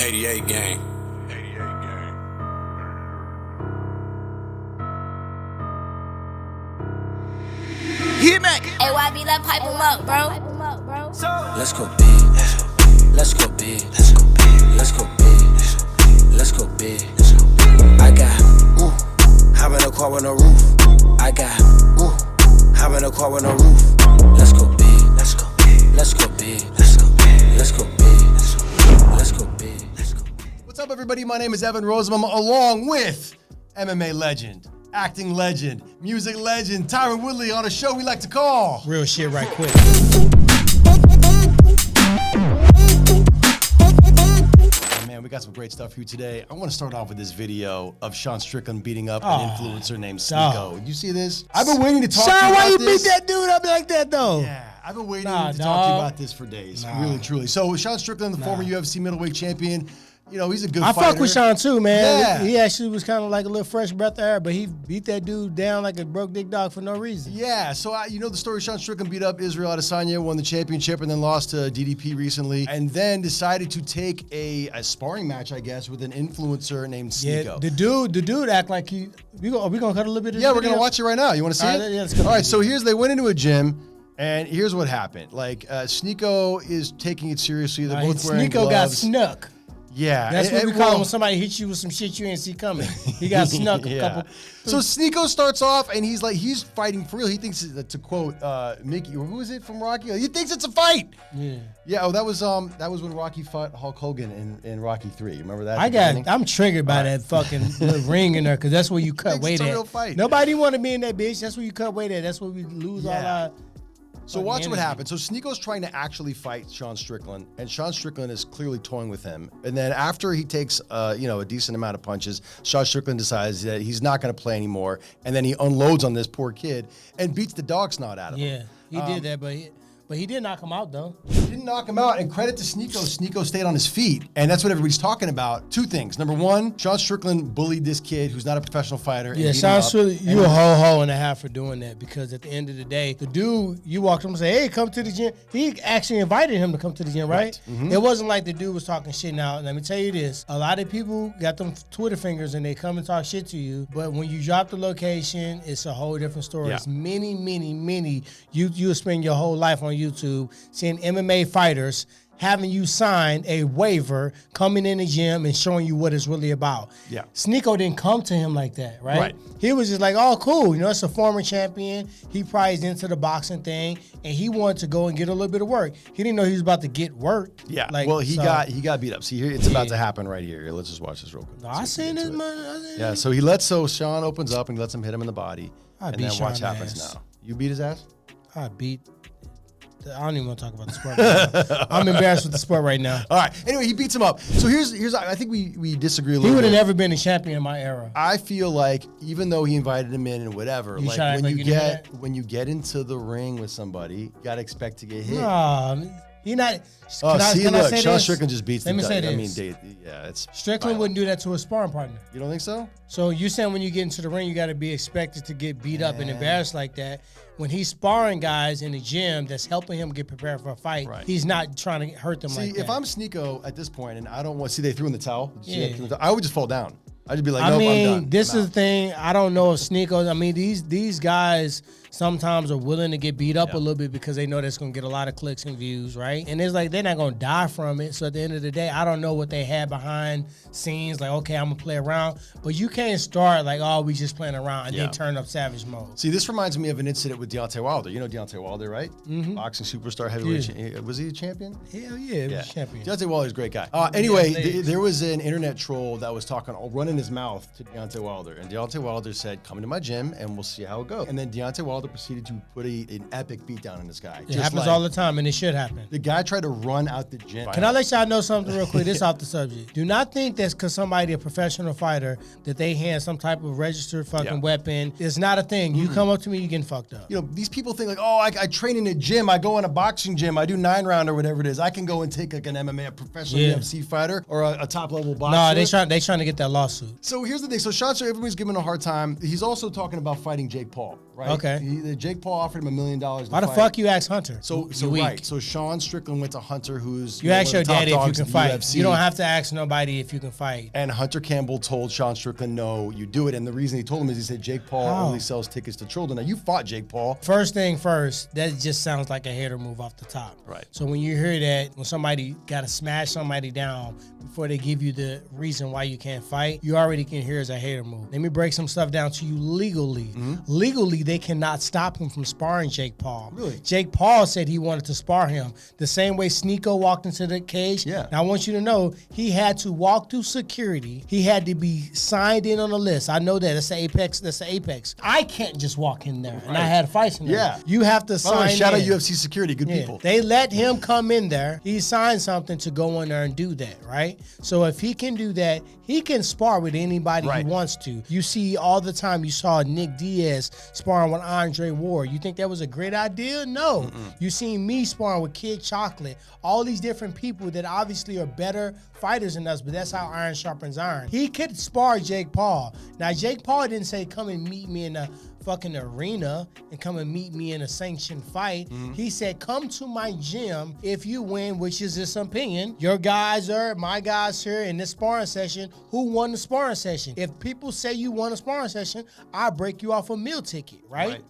88 gang. Hit me. AYB, let pipe him up, bro. Let's go big. Let's go big. Let's go big. Let's go big. Let's go big. I got hop in a car with no roof. I got hop in a car with no roof. Let's go big. Let's go big. Let's go big. Let's go big. Let's go big. Let's go big. Let's go big. What's up, everybody? My name is Evan Rosenblum, along with MMA legend, acting legend, music legend, Tyron Woodley on a show we like to call Real Shhh Right quick. Man, we got some great stuff for you today. I want to start off with this video of Sean Strickland beating up an influencer named Sneako. You see this? I've been waiting to talk to you Sean, about why you this. beat that dude up like that, though? Yeah, I've been waiting to talk to you about this for days, really, truly. So Sean Strickland, the former UFC middleweight champion, you know, he's a good fighter. I fuck with Sean too, man. Yeah. He actually was kind of like a little fresh breath of air, but he beat that dude down like a broke dick dog for no reason. Yeah, so you know the story. Sean Strickland beat up Israel Adesanya, won the championship, and then lost to DDP recently, and then decided to take a sparring match, I guess, with an influencer named Sneako. Yeah, the dude act like he. Are we gonna cut a little bit of this Yeah, we're video? gonna watch it right now. You want to see it? Yeah, let's go. All right, so they went into a gym. And here's what happened. Like, Sneako is taking it seriously. They're both wearing Sneako got gloves. snuck. Yeah. That's what we call when somebody hits you with some shit you ain't see coming. He got snuck a couple. So Sneako starts off, and he's fighting for real. He thinks, to quote Mickey, or who is it from Rocky? He thinks it's a fight. Yeah. Yeah. Oh, that was when Rocky fought Hulk Hogan in Rocky 3. Remember that? I'm triggered by that fucking little ring in there because that's where you cut weight it's a at. real fight. Nobody want to be in that bitch. That's where you cut weight at. That's where we lose all our. So watch what happens. So Sneako's trying to actually fight Sean Strickland, and Sean Strickland is clearly toying with him. And then after he takes a decent amount of punches, Sean Strickland decides that he's not going to play anymore, and then he unloads on this poor kid and beats the dog snot out of him. Yeah, he did that, but he did knock him out though. He didn't knock him out, and credit to Sneako. Sneako stayed on his feet, and that's what everybody's talking about. Two things. Number one, Sean Strickland bullied this kid who's not a professional fighter. Yeah, Sean Strickland, you a ho and a half for doing that because at the end of the day, the dude, you walked up and say, hey, come to the gym. He actually invited him to come to the gym, right? Mm-hmm. It wasn't like the dude was talking shit. Now, let me tell you this. A lot of people got them Twitter fingers and they come and talk shit to you, but when you drop the location, it's a whole different story. Yeah. It's many. You'll spend your whole life on YouTube seeing MMA fighters having you sign a waiver, coming in the gym and showing you what it's really about. Yeah. Sneako didn't come to him like that, right? He was just like, oh, cool. You know, it's a former champion. He probably is into the boxing thing, and he wanted to go and get a little bit of work. He didn't know he was about to get work. Yeah. Well, he got beat up. See, here it's about to happen right here. Let's just watch this real quick. No, I seen this, man. Yeah. So Sean opens up and lets him hit him in the body, and then watch what happens now. You beat his ass? I don't even want to talk about the sport right now. I'm embarrassed with the sport right now. All right. Anyway, he beats him up. So here's I think we disagree a little bit. He would have never been a champion in my era. I feel like even though he invited him in and whatever, like when you get into the ring with somebody, you gotta expect to get hit. He not. Look, Sean Strickland just beats Let me say this. I mean, it's Strickland violent. wouldn't do that to a sparring partner. You don't think so? So you're saying when you get into the ring, you got to be expected to get beat up and embarrassed like that. When he's sparring guys in the gym that's helping him get prepared for a fight, he's not trying to hurt them like that. See, if I'm Sneako at this point and I don't want to see they threw in the towel, I would just fall down. I'd just be like, nope, I'm done. This is the thing. I don't know if Sneako, these guys sometimes are willing to get beat up a little bit because they know that's going to get a lot of clicks and views, right? And it's like they're not going to die from it. So at the end of the day, I don't know what they had behind scenes. Like, okay, I'm going to play around. But you can't start like, oh, we just playing around and then turn up savage mode. See, this reminds me of an incident with Deontay Wilder. You know Deontay Wilder, right? Mm-hmm. Boxing superstar, heavyweight. Was he a champion? Hell yeah, he was a champion. Deontay Wilder's a great guy. Anyway, there was an internet troll that was running his mouth to Deontay Wilder. And Deontay Wilder said, come to my gym and we'll see how it goes. And then Deontay Wilder proceeded to put an epic beatdown on this guy. It happens all the time, and it should happen. The guy tried to run out the gym. Can I let y'all know something real quick? This off the subject. Do not think that's because somebody a professional fighter that they hand some type of registered fucking weapon. It's not a thing. You come up to me, you getting fucked up. You know, these people think like, oh, I train in a gym. I go in a boxing gym. I do 9-round or whatever it is. I can go and take like an MMA, a professional UFC fighter or a top level boxer. No, they trying to get that lawsuit. lawsuit. So here's the thing. So Sean Strickland, everybody's giving him a hard time. He's also talking about fighting Jake Paul, right? Okay. Jake Paul offered him $1 million. Why the fuck you ask Hunter? So right. So Sean Strickland went to Hunter, who's you ask one your of the top daddy if you dogs can in the fight. UFC. You don't have to ask nobody if you can fight. And Hunter Campbell told Sean Strickland, no, you do it. And the reason he told him is he said Jake Paul only sells tickets to children. Now, you fought Jake Paul. First thing first, that just sounds like a hater move off the top. Right. So when you hear that, when somebody got to smash somebody down before they give you the reason why you can't fight, you already can hear as a hater move. Let me break some stuff down to you legally. Legally, they cannot stop him from sparring Jake Paul. Really? Jake Paul said he wanted to spar him. The same way Sneako walked into the cage. Yeah. Now, I want you to know, he had to walk through security. He had to be signed in on the list. I know that. That's the apex. That's the apex. I can't just walk in there. And I had fights in there. Yeah. You have to sign Shout out in. UFC security. Good people. They let him come in there. He signed something to go in there and do that, right? So if he can do that, he can spar with anybody he wants to. You see all the time, you saw Nick Diaz sparring with Andre Ward. You think that was a great idea? No. You seen me sparring with Kid Chocolate. All these different people that obviously are better fighters than us, but that's how iron sharpens iron. He could spar Jake Paul. Now, Jake Paul didn't say, come and meet me in the fucking arena and come and meet me in a sanctioned fight. He said, come to my gym if you win, which is his opinion. Your guys are, my guys here in this sparring session. Who won the sparring session? If people say you won a sparring session, I'll break you off a meal ticket, right?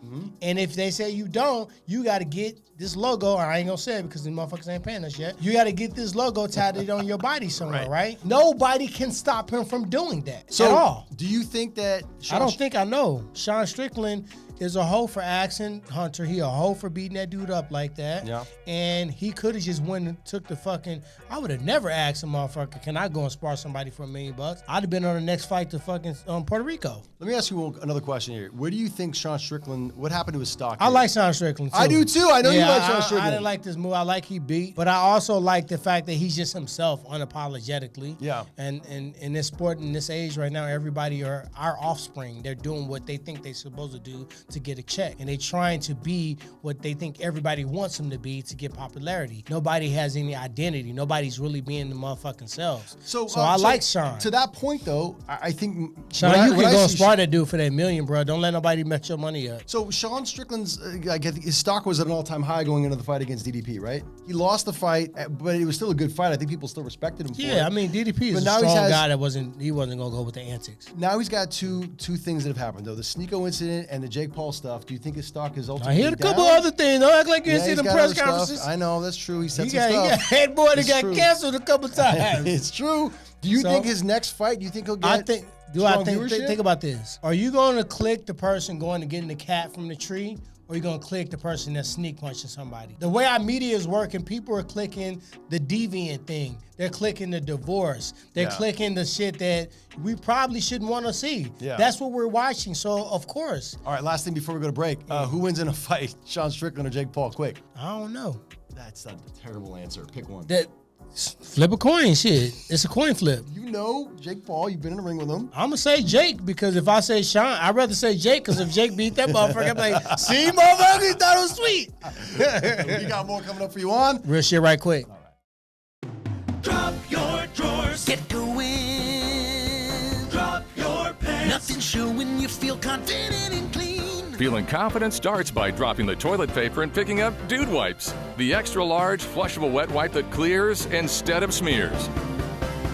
And if they say you don't, you got to get this logo, I ain't gonna say it because the motherfuckers ain't paying us yet. You gotta get this logo tatted on your body somewhere, right? Nobody can stop him from doing that at all. Do you think that I don't think I know. Sean Strickland is a hoe for asking Hunter. He a hoe for beating that dude up like that. Yeah. And he could have just went and took the fucking, I would have never asked a motherfucker, can I go and spar somebody for $1 million? I'd have been on the next fight to fucking Puerto Rico. Let me ask you another question here. Where do you think Sean Strickland, what happened to his stock? I like Sean Strickland too. I do too. I know you like Sean Strickland. I didn't like this move. I like he beat, but I also like the fact that he's just himself unapologetically. Yeah. And in this sport, in this age right now, everybody are our offspring. They're doing what they think they're supposed to do to get a check. And they trying to be what they think everybody wants them to be to get popularity. Nobody has any identity. Nobody's really being the motherfucking selves. So I like Sean. To that point, though, I think Sean, you can go and spar that dude for that $1 million, bro. Don't let nobody mess your money up. So Sean Strickland's, I think his stock was at an all-time high going into the fight against DDP, right? He lost the fight, but it was still a good fight. I think people still respected him for it. Yeah, I mean, DDP is a strong guy that he wasn't gonna go with the antics. Now he's got two things that have happened though: the Sneako incident and the Jake Paul stuff. Do you think his stock is ultimately I heard a couple other things. Don't act like you didn't see the press conferences. I know, that's true. He said He some got stuff. head boy that got canceled a couple times. It's true. Do you think his next fight, do you think he'll get think about this. Are you going to click the person going to getting the cat from the tree? Or are you going to click the person that's sneak punching somebody? The way our media is working, people are clicking the deviant thing. They're clicking the divorce. They're clicking the shit that we probably shouldn't want to see. Yeah. That's what we're watching, so of course. All right, last thing before we go to break. Who wins in a fight, Sean Strickland or Jake Paul? Quick. I don't know. That's a terrible answer. Pick one. Flip a coin, shit. It's a coin flip. You know Jake Paul. You've been in the ring with him. I'm going to say Jake because if I say Sean, I'd rather say Jake because if Jake beat that motherfucker, I'm like, see, motherfucker, he thought it was sweet. We got more coming up for you on Real Shit Right quick. All right. Drop your drawers. Get going. Drop your pants. Nothing showing you feel confident and clean. Feeling confident starts by dropping the toilet paper and picking up Dude Wipes, the extra large, flushable wet wipe that clears instead of smears.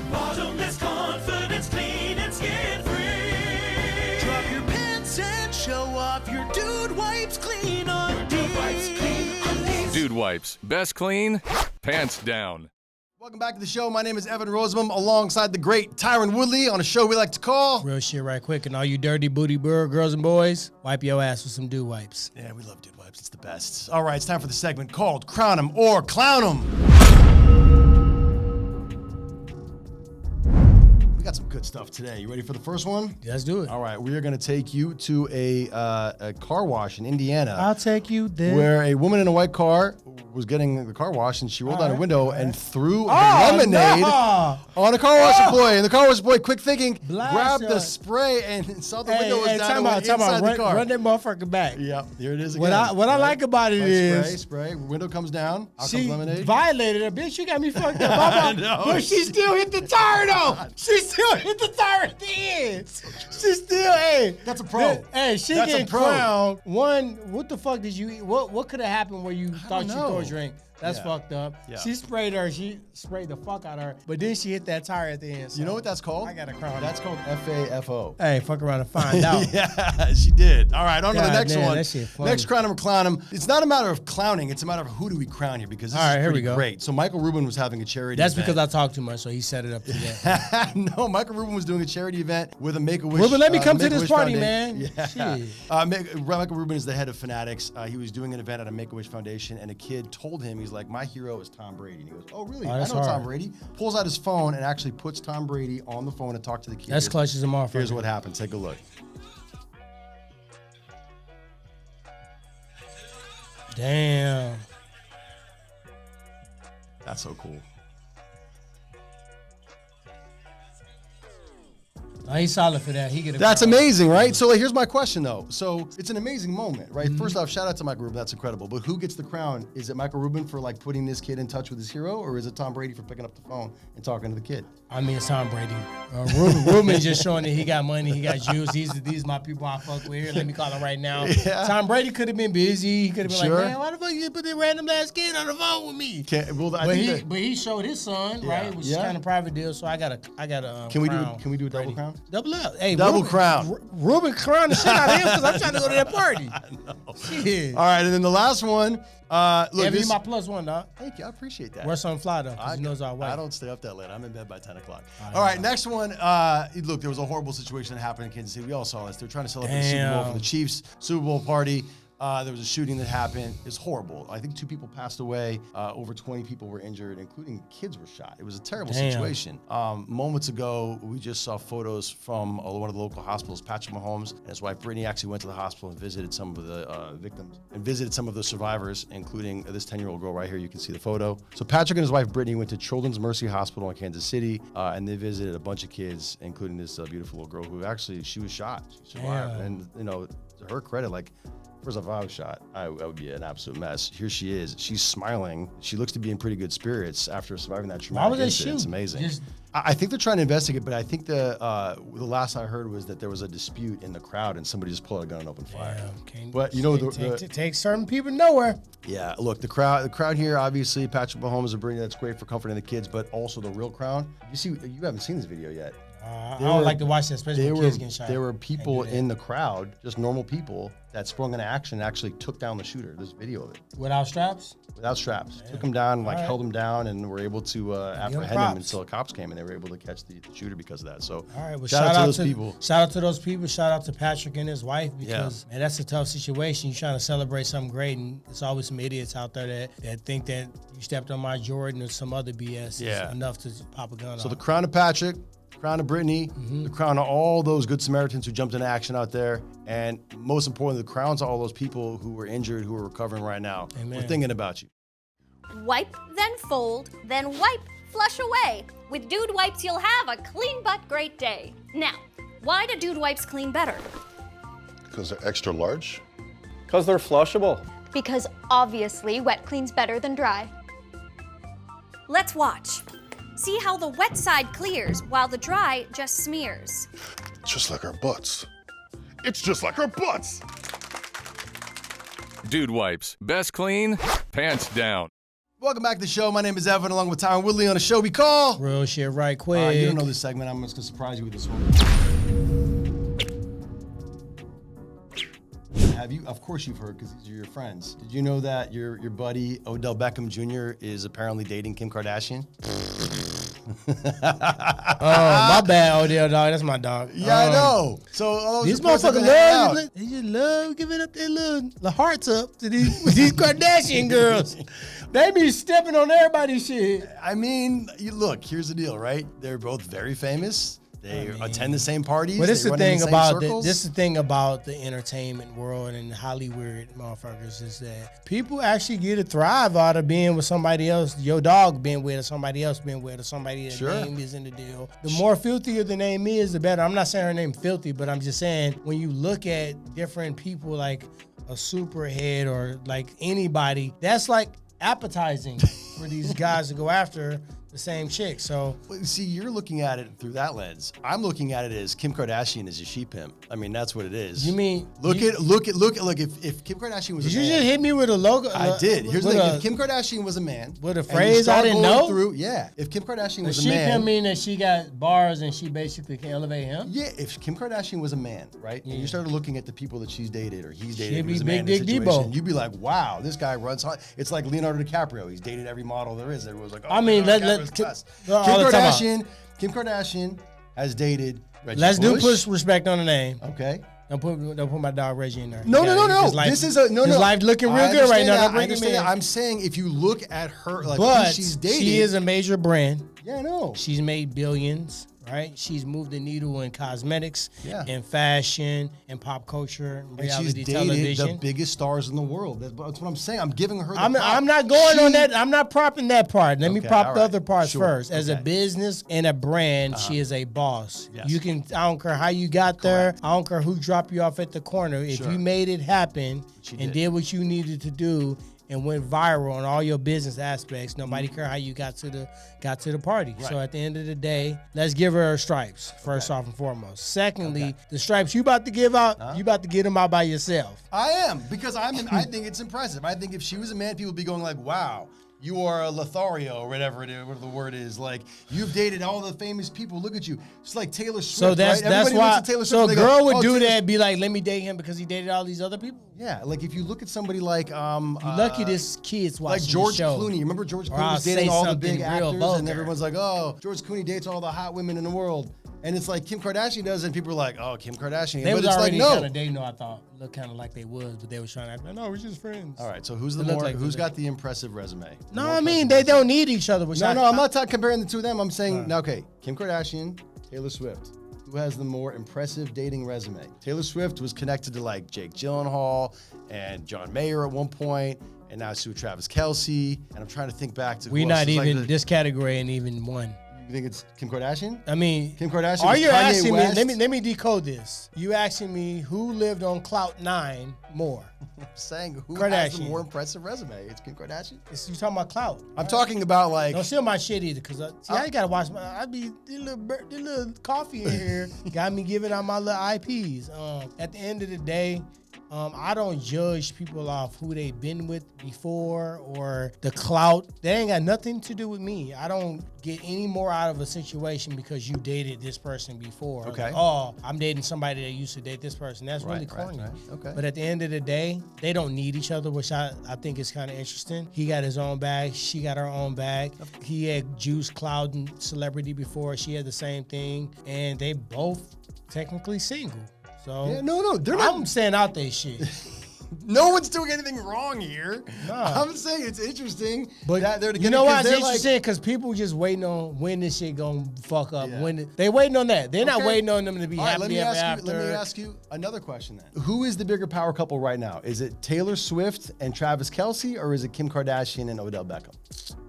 Bottomless confidence, clean and skin free. Drop your pants and show off your Dude Wipes clean on Dude Wipes clean undies. Dude Wipes, best clean, pants down. Welcome back to the show. My name is Evan Rosenblum alongside the great Tyron Woodley on a show we like to call Real Shit Right quick. And all you dirty booty girls and boys, wipe your ass with some Dude Wipes. Yeah, we love Dude Wipes. It's the best. All right, it's time for the segment called Crown 'em or Clown 'em. We got some good stuff today. You ready for the first one? Let's do it. All right, we are going to take you to a car wash in Indiana. I'll take you there. Where a woman in a white car was getting the car wash and she rolled down a window and threw lemonade on a car wash employee. And the car wash employee, quick thinking, grabbed the spray and saw the window was down and went inside the car. Run that motherfucker back. Yep, here it is again. What I like about it is spray. Window comes down. Out she comes lemonade. violated her. Bitch, you got me fucked up. But she still hit the tire though. She still hit the tire at the end. She still, hey. That's a pro. Hey, she That's a getting pro. crowned. One, what the fuck did you eat? What could have happened where you thought you threw a drink? That's fucked up. Yeah. She sprayed the fuck out of her, but then she hit that tire at the end. So You know what that's called? I got a crown. That's called FAFO. Hey, fuck around and find out. Yeah, she did. All right, on to the God next damn, one. that shit funny. Next crown, I'm clown him. It's not a matter of clowning. It's a matter of who do we crown here because this All right, is here pretty we go. great. So Michael Rubin was having a charity That's event. because I talk too much, so he set it up to that. No, Michael Rubin was doing a charity event with a Make-A-Wish. Rubin, let me come to this Make-A-Wish party, Foundation. man. Yeah. Shit. Michael Rubin is the head of Fanatics. He was doing an event at a Make-A-Wish Foundation, and a kid told him, he's like, my hero is Tom Brady. And he goes, oh, really? I know that's Tom hard. Brady. Pulls out his phone and actually puts Tom Brady on the phone and talks to the kid. That's clutch as a motherfucker. Here's what happened. Take a look. Damn. That's so cool. Oh, he's solid for that. He get a That's crown. amazing, right? So like, here's my question, though. So it's an amazing moment, right? First off, shout out to Michael Rubin. That's incredible. But who gets the crown? Is it Michael Rubin for like putting this kid in touch with his hero, or is it Tom Brady for picking up the phone and talking to the kid? I mean, it's Tom Brady. Ruben's just showing that he got money, he got juice. These my people I fuck with here. Let me call him right now. Yeah. Tom Brady could have been busy. He could have been Sure. like, man, why the fuck you put that random ass kid on the phone with me? But he showed his son, right? Which is kind of private deal. So I got a Can we crown. do a double crown? Double up. Hey, Double crown. Ruben crowned the shit out of him because I'm trying to go to that party. Shit. All right, and then the last one. Look, Evan, this, you my plus one, dog. thank you. I appreciate that. Wear something fly though, because you know it's all white. I don't stay up that late. I'm in bed by 10 o'clock. All right, next one. Look, there was a horrible situation that happened in Kansas City. We all saw this. They were trying to celebrate the Super Bowl for the Chiefs Super Bowl party. There was a shooting that happened. It's horrible. I think 2 people passed away. Over 20 people were injured, including kids were shot. It was a terrible situation. Moments ago, we just saw photos from one of the local hospitals. Patrick Mahomes and his wife Brittany actually went to the hospital and visited some of the victims and visited some of the survivors, including this 10-year-old girl right here. You can see the photo. So Patrick and his wife Brittany went to Children's Mercy Hospital in Kansas City, and they visited a bunch of kids, including this beautiful little girl who actually, she was shot. She survived. And, you know, to her credit, like, first off, if I was shot, I would be an absolute mess. Here she is. She's smiling. She looks to be in pretty good spirits after surviving that traumatic incident. It's amazing. I think they're trying to investigate, but I think the last I heard was that there was a dispute in the crowd and somebody just pulled a gun and opened fire. But you know, take certain people nowhere. Yeah, look, the crowd here, obviously, Patrick Mahomes and Brittany, that's great for comforting the kids, but also the real crown. You haven't seen this video yet. I don't like to watch that, especially when kids getting shot. There were people in the crowd, just normal people, that sprung into action and actually took down the shooter. There's video of it. Without straps? Without straps. Took him down, held him down, and were able to apprehend him until the cops came, and they were able to catch the shooter because of that. So shout out to those people. Shout out to those people. Shout out to Patrick and his wife because, man, that's a tough situation. You're trying to celebrate something great, and there's always some idiots out there that think that you stepped on my Jordan or some other BS is enough to pop a gun So the crown of Patrick, crown of Brittany, the crown of all those good Samaritans who jumped into action out there, and most importantly, the crowns of all those people who were injured, who are recovering right now. Amen. We're thinking about you. Wipe, then fold, then wipe, flush away. With Dude Wipes, you'll have a clean but great day. Now, why do Dude Wipes clean better? Because they're extra large? Because they're flushable. Because obviously wet cleans better than dry. Let's watch. See how the wet side clears while the dry just smears. Just like our butts. It's just like our butts! Dude Wipes. Best clean, pants down. Welcome back to the show. My name is Evan, along with Tyron and Woodley on the show we call Real Shhh Right quick. You don't know this segment. I'm just going to surprise you with this one. Of course you've heard, because these are your friends. Did you know that your buddy Odell Beckham Jr. is apparently dating Kim Kardashian? Oh, my bad, Odell, dog. That's my dog. Yeah, I know. So these motherfuckers love, they just love giving up their little hearts up to these Kardashian girls. They be stepping on everybody's shit. I mean, look, here's the deal, right? They're both very famous. They attend the same parties. But this is the thing about the entertainment world and Hollywood motherfuckers is that people actually get to thrive out of being with somebody else. Your dog being with, or somebody else being with, or somebody that name is in the deal. The more filthier the name is, the better. I'm not saying her name filthy, but I'm just saying when you look at different people like a Superhead or like anybody, that's like appetizing for these guys to go after. the same chick. So Well, see, you're looking at it through that lens. I'm looking at it as Kim Kardashian is a sheep pimp. I mean, that's what it is. you mean Look. If Kim Kardashian was did a you man, just hit me with a logo? I did. Here's the with thing: a- if Kim Kardashian was a man, with a and you phrase I start didn't going know? through, if Kim Kardashian was a she man, can mean that she got bars and she basically can elevate him. yeah, if Kim Kardashian was a man, right, and you started looking at the people that she's dated or he's dated, She'd and he was be a man in Big a Dick situation, Debo. you'd be like, wow, this guy runs hot. It's like Leonardo DiCaprio. He's dated every model there is. Everyone's like, oh, I mean, DiCaprio's let- class. all Kim the time out. Kardashian. Kim Kardashian has dated Reggie Let's do Bush. push respect on the name. Okay. Don't put my dog Reggie in there. No. His life- This is a no. His life looking real I good right understand now. that. Don't I bring him understand in. that. I'm saying if you look at her, like But who she's dating, she is a major brand. Yeah, I know. She's made billions, right? She's moved the needle in cosmetics, Yeah. in fashion, in pop culture, And reality she's dated television. the biggest stars in the world. That's what I'm saying. I'm giving her the I'm prop. not going on that. I'm not propping that part. Let me Okay, prop all the right. other parts Sure. first. As a Okay. business and a brand, she is a boss. Yes. You can. I don't care how you got there. I don't care who dropped you off at the corner. If Sure. you made it happen She and did. did what you needed to do and went viral on all your business aspects, nobody care how you got to the party. So at the end of the day, let's give her stripes first off and foremost. Secondly, the stripes you about to give out, you about to get them out by yourself. I am because I think it's impressive. I think if she was a man, people would be going like, "Wow, you are a Lothario or whatever the word is. Like you've dated all the famous people. Look at you. It's like Taylor Swift. So that's right? Everybody why. looks at Taylor Swift So and a they go, girl would "Oh, do Taylor that, and be like, "Let me date him because he dated all these other people." Yeah, like if you look at somebody like Lucky this kid's watching like George the show. Clooney. Remember George Or Clooney I'll was dating say all the something big real actors, and vulgar. everyone's like, "Oh, George Clooney dates all the hot women in the world." And it's like Kim Kardashian does, and people are like, "Oh, Kim Kardashian." They but was it's already like, no. kind of dating, I thought. Looked kind of like they was, but they was trying to act like, no, we're just friends. All right, so who's It looked like who's they- got the impressive resume? No, More I mean, impressive they resume. don't need each other. Which No, I'm not comparing the two of them. I'm saying, okay, Kim Kardashian, Taylor Swift. Who has the more impressive dating resume? Taylor Swift was connected to like Jake Gyllenhaal and John Mayer at one point, and now Sue Travis Kelce. And I'm trying to think back to who We're else not is like even, this category ain't even one. You think it's Kim Kardashian? I mean, Kim Kardashian Are was you Kanye asking West? me? Let me decode this. You asking me who lived on clout 9 more? I'm saying who has the Kardashian. more impressive resume? It's Kim Kardashian. You talking about clout? I'm talking about like Don't steal my shit either, cause I gotta watch my. I be this little coffee in here got me giving out my little IPs. At the end of the day, I don't judge people off who they've been with before or the clout. They ain't got nothing to do with me. I don't get any more out of a situation because you dated this person before. Okay. Like, oh, I'm dating somebody that used to date this person. That's really corny. right. Okay. But at the end of the day, they don't need each other, which I think is kind of interesting. He got his own bag. She got her own bag. He had juice, cloud, and celebrity before. She had the same thing. And they both technically single. So Yeah, no, they're not. I'm saying out there shit. No one's doing anything wrong here. Nah. I'm saying it's interesting But that they're together. you know why it's 'cause they're like- interesting? Because people just waiting on when this shit gonna fuck up. Yeah. They waiting on that. They're not Okay. waiting on them to be All right, let happy me ever ask after. you. Let me ask you another question then. Who is the bigger power couple right now? Is it Taylor Swift and Travis Kelce, or is it Kim Kardashian and Odell Beckham?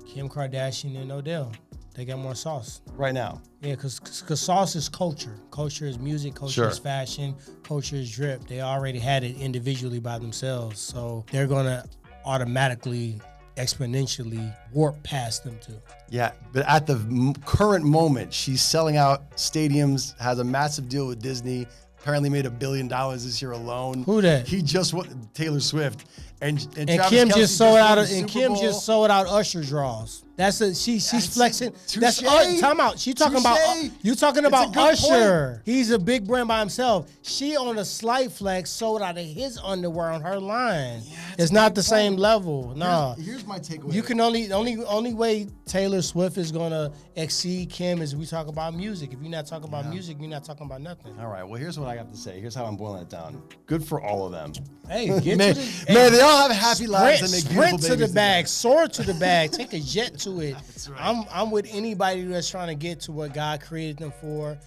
Kim Kardashian and Odell. They got more sauce. Right now. Yeah, because sauce is culture. Culture is music. Culture Sure. is fashion. Culture is drip. They already had it individually by themselves. So they're going to automatically, exponentially warp past them too. Yeah, but at the current moment, she's selling out stadiums, has a massive deal with Disney. Apparently made $1 billion this year alone. Who that? He just Taylor Swift. And And Travis Kim Kelce just sold won out. the And Super Kim Bowl. just sold out Usher draws. She's flexing. That's touche. time out. She talking about Touche. you talking It's a about good Usher. He's a big brand by himself. She on a slight flex sold out of his underwear on her line. It's not the same level. No. Here's my takeaway. You can only way Taylor Swift is gonna exceed Kim is we talk about music. If you're not talking about music, you're not talking about nothing. All right, well, here's what I have to say. Here's how I'm boiling it down. Good for all of them. Hey, get May to the they all have happy lives and make sprint beautiful to babies the bag, together. soar to the bag, take a jet to it. That's right. I'm with anybody that's trying to get to what God created them for,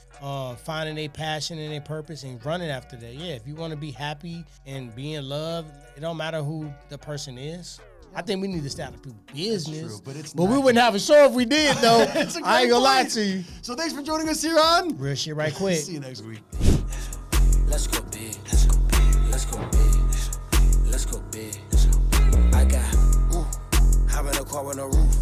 finding their passion and their purpose and running after that. Yeah, if you want to be happy and be in love, it don't matter who the person is. I think we need to start people's business. true, but it's we not. wouldn't have a show if we did, though. It's a I ain't great gonna lie point. to you. So thanks for joining us here on Real shit right quick. See you next week. Let's go big. Let's go big. Let's go big. Let's go big. I got, hop in a car with no roof.